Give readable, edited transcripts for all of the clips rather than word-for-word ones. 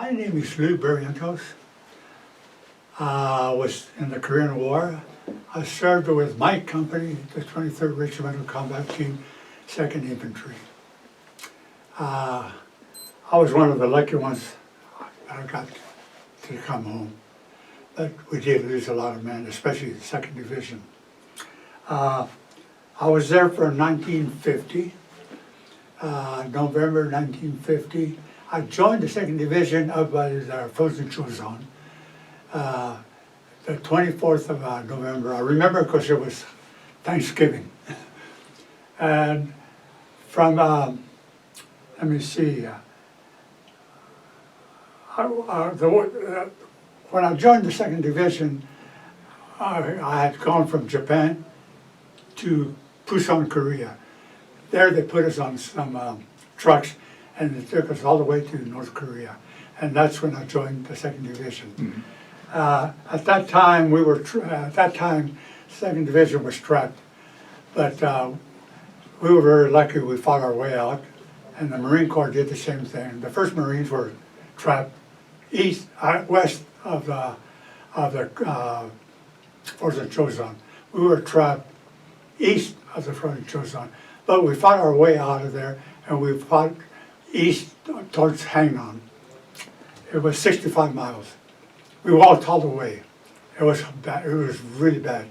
My name is Lou Barrientos. I was in the Korean War. I served with my company, the 23rd Regimental Combat Team, 2nd Infantry. I was one of the lucky ones that got to come home. But we did lose a lot of men, especially the 2nd Division. I was there for 1950, November 1950. I joined the 2nd Division up by the frozen zone, the 24th of November. I remember because it was Thanksgiving. And from, let me see, when I joined the 2nd Division, I had gone from Japan to Busan, Korea. There they put us on some trucks and they took us all the way to North Korea. And that's when I joined the 2nd Division. Mm-hmm. At that time, 2nd Division was trapped. But we were very lucky we fought our way out. And the Marine Corps did the same thing. The 1st Marines were trapped west of the frozen zone. We were trapped east of the frozen zone. But we fought our way out of there, and we fought east towards Hainan. It was 65 miles. We walked all the way. It was bad. It was really bad.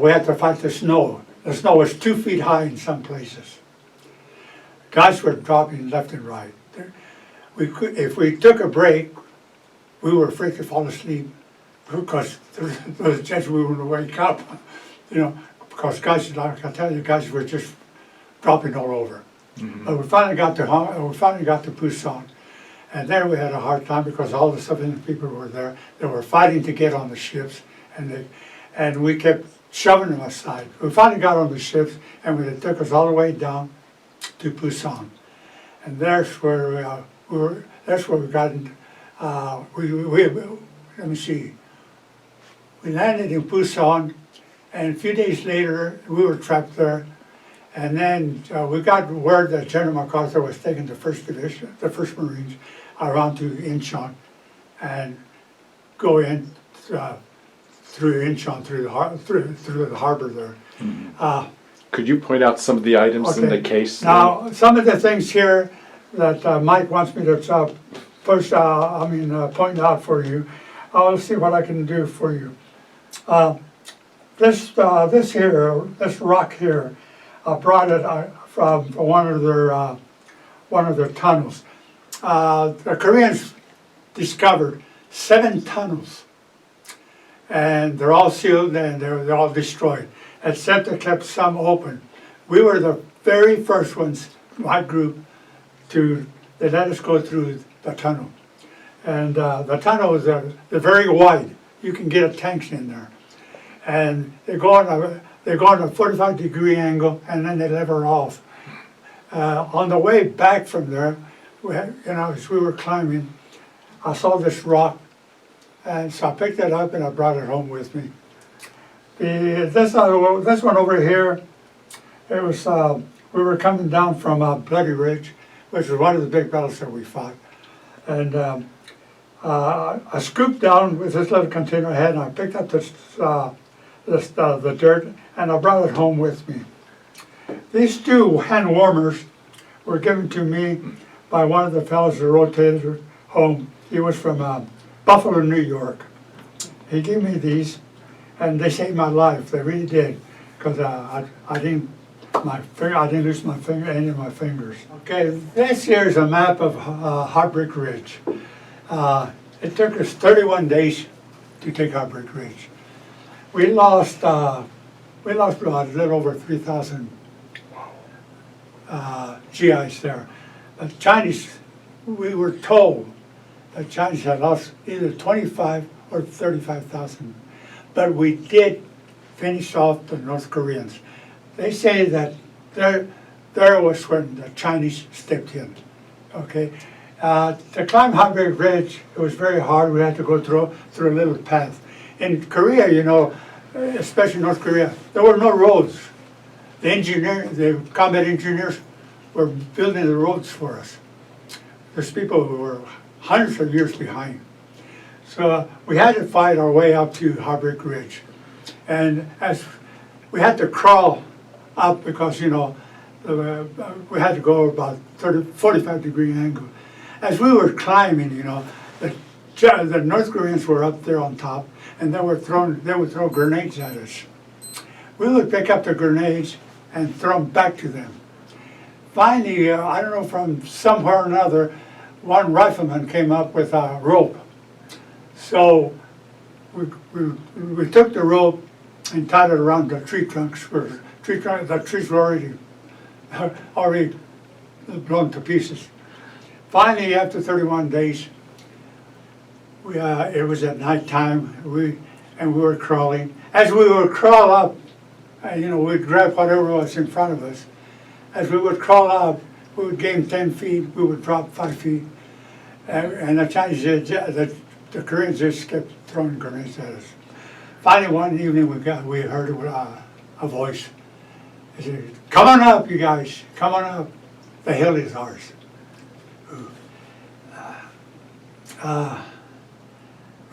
We had to fight the snow. The snow was 2 feet high in some places. Guys were dropping left and right. If we took a break, we were afraid to fall asleep because there was a chance we were going to wake up. You know, because guys, like I tell you, guys were just dropping all over. Mm-hmm. But we finally got to Busan, and there we had a hard time because all the civilian people were there. They were fighting to get on the ships, and we kept shoving them aside. We finally got on the ships, and they took us all the way down to Busan, and that's where we were. That's where we got. Let me see. We landed in Busan, and a few days later we were trapped there. And then we got word that General MacArthur was taking the 1st Division, the 1st Marines, around to Incheon, and go in through Incheon, through the harbor there. Mm-hmm. Could you point out some of the items in the case? Now, some of the things here that Mike wants me to point out for you. I'll see what I can do for you. This rock here. I brought it from one of their tunnels. The Koreans discovered 7 tunnels, and they're all sealed and they're all destroyed, except they kept some open. We were the very first ones, my group, they let us go through the tunnel, and the tunnel is they're very wide. You can get a tanks in there, and they go on a 45-degree angle, and then they lever off. On the way back from there, as we were climbing, I saw this rock, and so I picked it up and I brought it home with me. This one over here, it was we were coming down from Bloody Ridge, which was one of the big battles that we fought, and I scooped down with this little container I had, and I picked up the dirt, and I brought it home with me. These 2 hand warmers were given to me by one of the fellows who rotated home. He was from Buffalo, New York. He gave me these, and they saved my life. They really did, because I didn't lose any of my fingers. Okay, this here is a map of Heartbreak Ridge. It took us 31 days to take Heartbreak Ridge. We lost about a little over 3,000 GIs there. The Chinese, we were told that Chinese had lost either 25 or 35,000. But we did finish off the North Koreans. They say that there was when the Chinese stepped in. Okay, to climb Heartbreak Ridge, it was very hard. We had to go through a little path. In Korea, especially North Korea, there were no roads. The combat engineers were building the roads for us. There's people who were hundreds of years behind. So we had to fight our way up to Heartbreak Ridge. And as we had to crawl up because, you know, we had to go about 45-degree angle. As we were climbing, you know, the North Koreans were up there on top, and they would throw grenades at us. We would pick up the grenades and throw them back to them. Finally, I don't know, from somewhere or another, one rifleman came up with a rope. So we took the rope and tied it around the tree trunks. The trees were already blown to pieces. Finally, after 31 days, it was at nighttime, we were crawling. As we would crawl up, you know, we'd grab whatever was in front of us. As we would crawl up, we would gain 10 feet, we would drop 5 feet. And the Chinese, the Koreans just kept throwing grenades at us. Finally, one evening we heard a voice. It said, "Come on up, you guys, come on up. The hill is ours."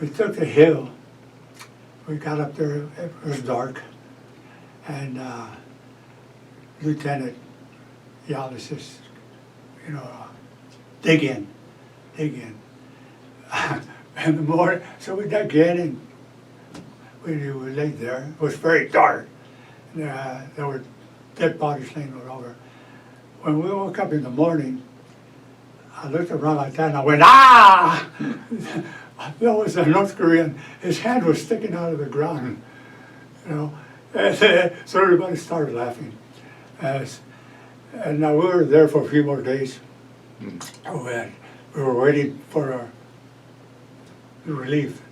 We took the hill. We got up there, it was dark. And Lieutenant Yali says, you know, dig in. In the morning, so we dug in and we laid there. It was very dark. There were dead bodies laying all over. When we woke up in the morning, I looked around like that and I went, ah! There was a North Korean, his hand was sticking out of the ground, you know. So everybody started laughing. And now we were there for a few more days. We were waiting for relief.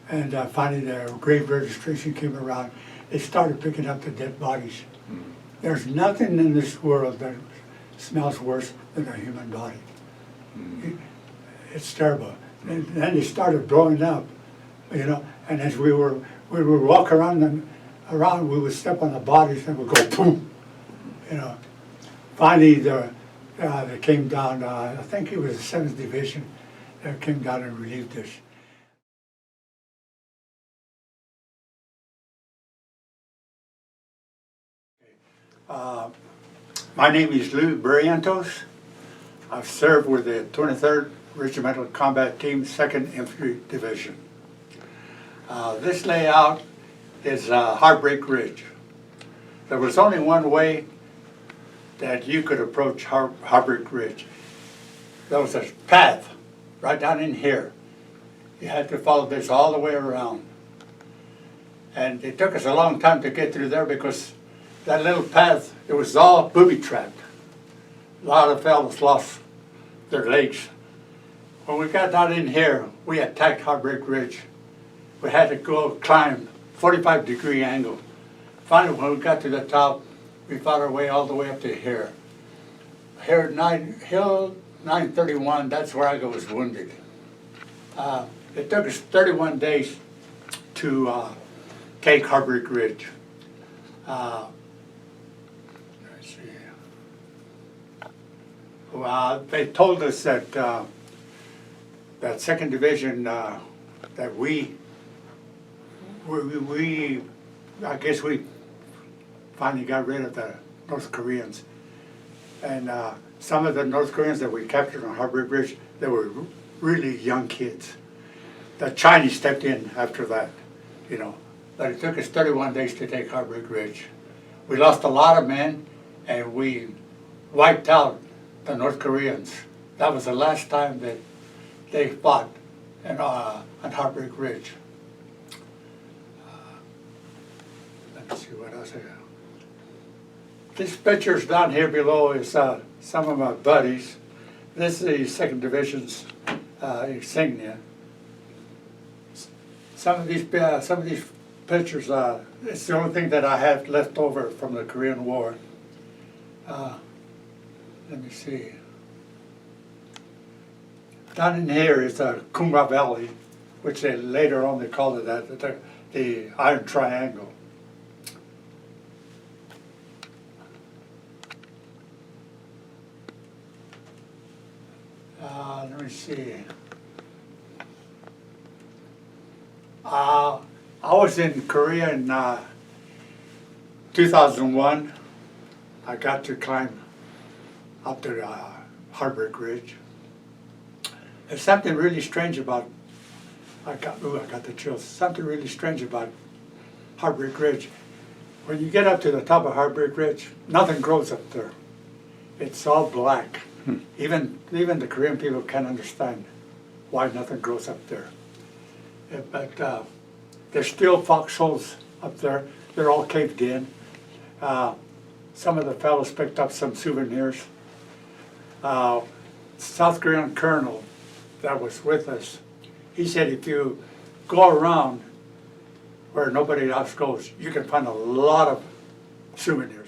And finally the grave registration came around. They started picking up the dead bodies. There's nothing in this world that smells worse than a human body. It's terrible. And then they started blowing up, you know, and as we would walk around, we would step on the bodies and we'd go boom, you know. Finally, they came down, I think it was the 7th Division, that came down and relieved us. My name is Lou Barrientos. I've served with the 23rd Regimental Combat Team, 2nd Infantry Division. This layout is Heartbreak Ridge. There was only one way that you could approach Heartbreak Ridge. There was a path right down in here. You had to follow this all the way around. And it took us a long time to get through there because that little path, it was all booby-trapped. A lot of fellows lost their legs. When we got down in here, we attacked Heartbreak Ridge. We had to go climb 45-degree angle. Finally, when we got to the top, we fought our way all the way up to here. Here at Hill 931, that's where I was wounded. It took us 31 days to take Heartbreak Ridge. Let's see. Well, they told us that that 2nd Division, that I guess we finally got rid of the North Koreans. And some of the North Koreans that we captured on Heartbreak Ridge, they were really young kids. The Chinese stepped in after that, you know. But it took us 31 days to take Heartbreak Ridge. We lost a lot of men, and we wiped out the North Koreans. That was the last time that they fought on Heartbreak Ridge. Let me see what else I got. These pictures down here below is some of my buddies. This is the 2nd Division's insignia. Some of these pictures, it's the only thing that I have left over from the Korean War. Let me see. Down in here is Kumra Valley, which they later on they called it that, the Iron Triangle. Let me see. I was in Korea in 2001. I got to climb up to Heartbreak Ridge. There's something really strange about, I got the chills. Something really strange about Heartbreak Ridge. When you get up to the top of Heartbreak Ridge, nothing grows up there. It's all black. Even the Korean people can't understand why nothing grows up there. But there's still foxholes up there. They're all caved in. Some of the fellows picked up some souvenirs. South Korean colonel that was with us, he said if you go around where nobody else goes, you can find a lot of souvenirs.